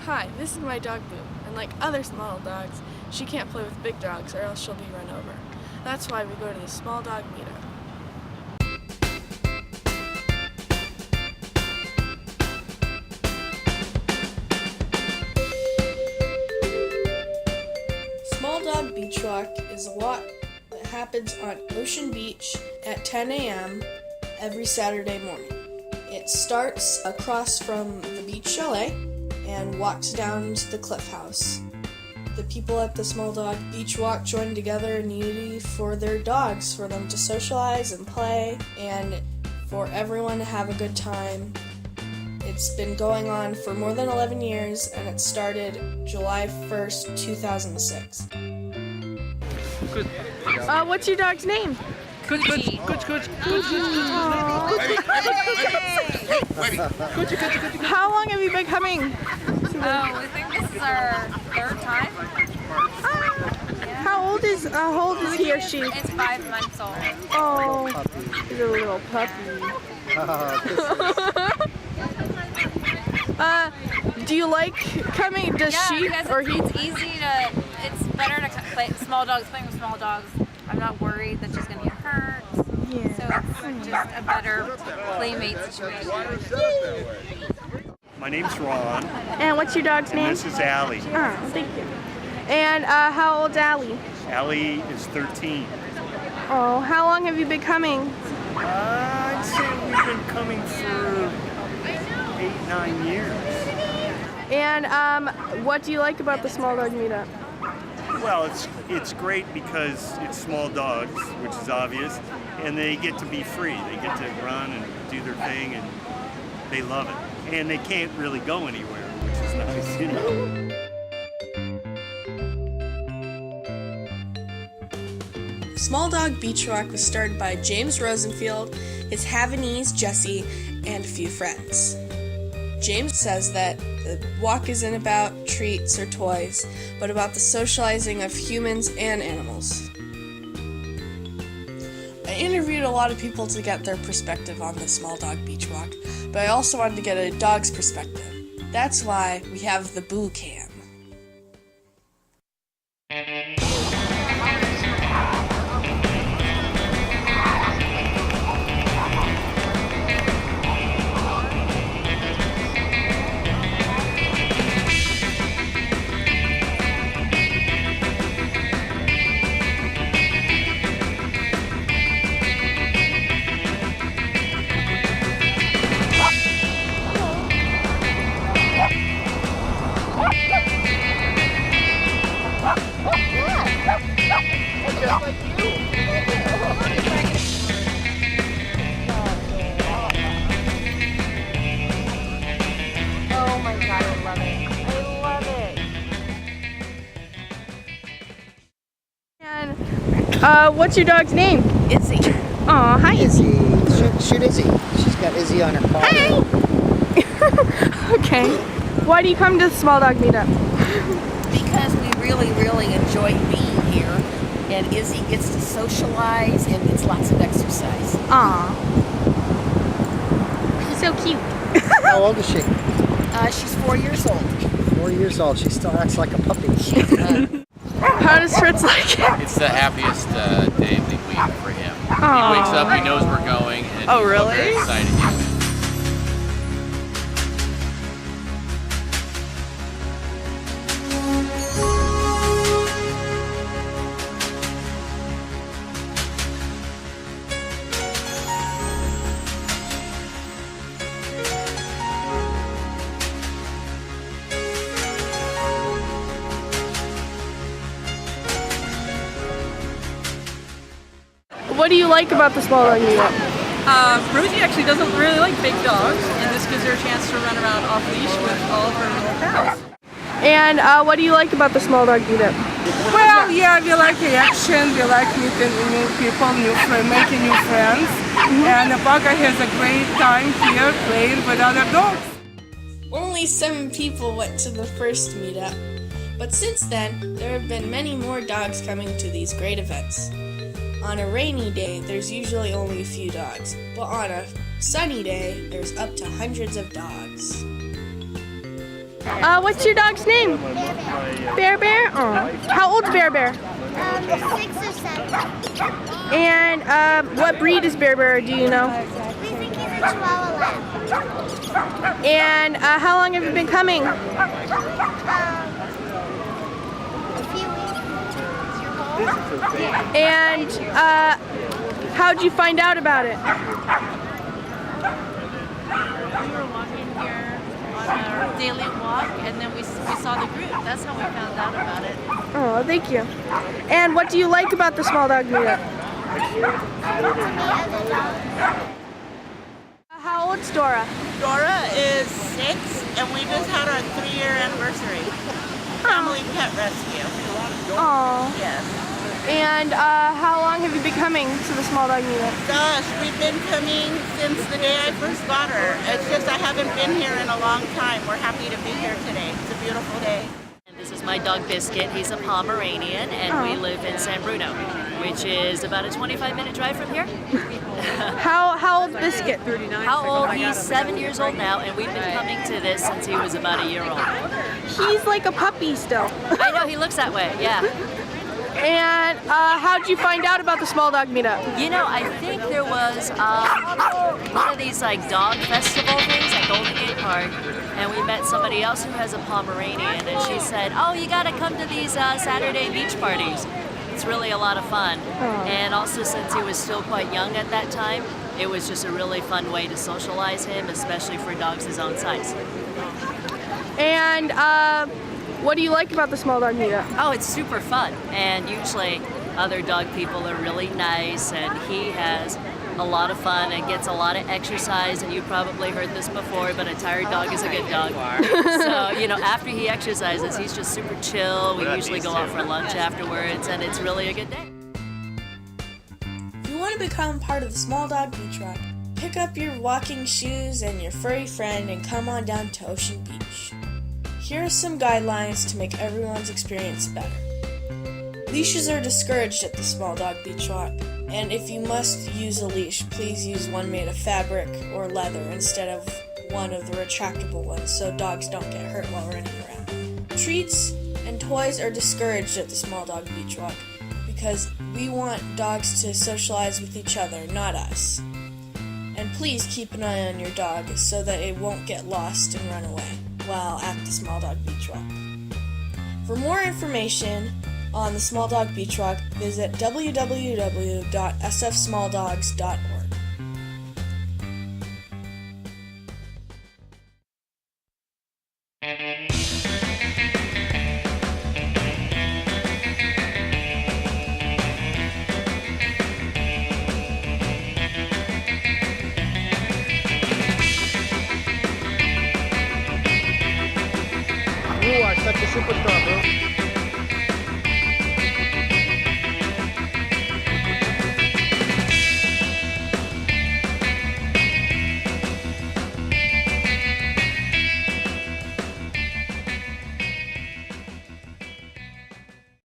Hi, this is my dog Boo, and like other small dogs, she can't play with big dogs or else she'll be run over. That's why we go to the small dog meetup. Small Dog Beach Walk is a walk that happens on Ocean Beach at 10 a.m. every Saturday morning. It starts across from the beach chalet and walks down to the Cliff House. The people at the Small Dog Beach Walk join together in unity for their dogs, for them to socialize and play, and for everyone to have a good time. It's been going on for more than 11 years, and it started July 1st, 2006. Good. What's your dog's name? Good. How long have you been coming? I think this is our third time. How old is he or she? It's 5 months old. Oh, he's a little puppy. Do you like coming? Does she or he? It's easy to. It's better to play small dogs. Playing with small dogs, I'm not worried that she's gonna get hurt. Yeah. So it's just a better playmate situation. My name's Ron. And what's your dog's name? This is Allie. Oh, thank you. And how old's Allie? Allie is 13. Oh, how long have you been coming? I'd say we've been coming for 8-9 years. And what do you like about the Small Dog Meetup? Well, it's great because it's small dogs, which is obvious, and they get to be free. They get to run and do their thing, and they love it. And they can't really go anywhere, which is nice, you know. Small Dog Beach Walk was started by James Rosenfield, his Havanese Jesse, and a few friends. James says that the walk isn't about treats or toys, but about the socializing of humans and animals. I interviewed a lot of people to get their perspective on the Small Dog Beach Walk, but I also wanted to get a dog's perspective. That's why we have the Boo Cam. And what's your dog's name? Izzy. Aw, hi Izzy. Shoot Izzy. She's got Izzy on her collar. Hi! Okay. Why do you come to the Small Dog Meetup? Because we really enjoy being here, and Izzy gets to socialize and gets lots of exercise. Aw. She's so cute. How old is she? She's 4 years old. 4 years old. She still acts like a puppy. How does Fritz like it? It's the happiest day of the week for him. Aww. He wakes up, he knows we're going, and Oh, he's really? very excited. What do you like about the Small Dog Meetup? Rosie actually doesn't really like big dogs, and this gives her a chance to run around off leash with all of her little pals. And what do you like about the Small Dog Meetup? Well, yeah, we like the action, we like meeting new people, making new friends, and Baga has a great time here playing with other dogs. Only 7 people went to the first meetup, but since then, there have been many more dogs coming to these great events. On a rainy day, there's usually only a few dogs, but on a sunny day, there's up to hundreds of dogs. What's your dog's name? Bear Bear? Oh. How old's Bear Bear? 6 or 7. And what breed is Bear Bear, do you know? We think he's a Chihuahua Lab. And how long have you been coming? A few weeks. And how'd you find out about it? We were walking here on our daily walk, and then we saw the group. That's how we found out about it. Oh, thank you. And what do you like about the small dog meetup? How old's Dora? Dora is 6, and we just had our 3-year anniversary. Family pet rescue. Oh. Yes. And how long have you been coming to the small dog meetup? Gosh, we've been coming since the day I first got her. It's just I haven't been here in a long time. We're happy to be here today. It's a beautiful day. This is my dog Biscuit. He's a Pomeranian, and we live in San Bruno, which is about a 25-minute drive from here. How old Biscuit? How old? He's 7 years old now, and we've been coming to this since he was about a year old. He's like a puppy still. I know, he looks that way, yeah. And how'd you find out about the small dog meetup? You know, I think there was one of these like dog festival things at Golden Gate Park, and we met somebody else who has a Pomeranian, and she said, "Oh, you got to come to these Saturday beach parties. It's really a lot of fun." And also, since he was still quite young at that time, it was just a really fun way to socialize him, especially for dogs his own size. And what do you like about the small dog meetup? Oh, it's super fun, and usually other dog people are really nice, and he has a lot of fun and gets a lot of exercise, and you probably heard this before, but a tired dog is a good dog. So, you know, after he exercises, he's just super chill. We usually go out for lunch afterwards, and it's really a good day. If you want to become part of the Small Dog Beach Rock, pick up your walking shoes and your furry friend and come on down to Ocean Beach. Here are some guidelines to make everyone's experience better. Leashes are discouraged at the Small Dog Beach Rock, and if you must use a leash, please use one made of fabric or leather instead of one of the retractable ones so dogs don't get hurt while running around. Treats and toys are discouraged at the Small Dog Beach Rock because we want dogs to socialize with each other, not us. And please keep an eye on your dog so that it won't get lost and run away while at the Small Dog Beach Rock. For more information on the Small Dog Beach Rock, visit www.sfsmalldogs.org. You are such a superstar,